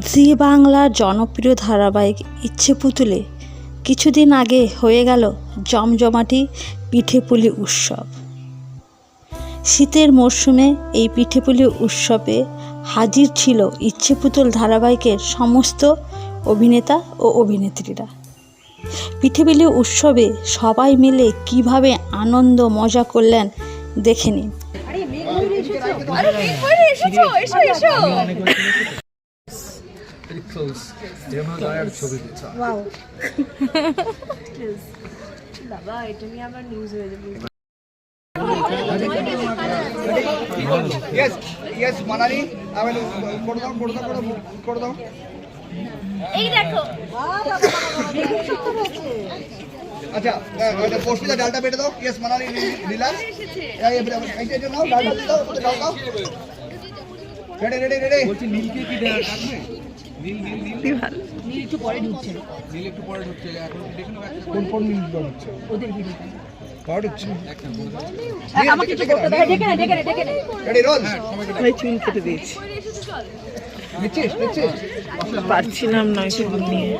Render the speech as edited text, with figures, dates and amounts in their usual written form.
জি বাংলার জনপ্রিয় ধারাবাহিক ইচ্ছেপুতুলে কিছুদিন আগে হয়ে গেল জমজমাটি পিঠেপুলি উৎসব। শীতের মরশুমে এই পিঠেপুলি উৎসবে হাজির ছিল ইচ্ছেপুতুল ধারাবাহিকের সমস্ত অভিনেতা ও অভিনেত্রীরা। পিঠেপুলি উৎসবে সবাই মিলে কিভাবে আনন্দ মজা করলেন দেখে নিন। Very close. যেমন দয়ার ছবি দিচ্ছ। Wow. বাবা এটা নিয়ে আবার নিউজ হয়ে যাবে। Yes, yes, মানালি, আমি করে দাও। এই দেখো। আচ্ছা, এটা পোস্টে ডালটা বেটে দাও। Yes, Manali, relax. এই যে নাও, ডালটা দাও, দাও। রেডি। বলছি নীলকে কি দেয়া কাটবে? নীল একটু পরে ঢুকছে এখন দেখুন কোন নীল ঢুকছে ওদের ভিডিওতে পরে ঢুকছে আমাকে কিছু করতে দাও দেখে না রেডি রোল ভাই চুল কেটে দিয়েছি নিচে পারছিলাম না চুল নিয়ে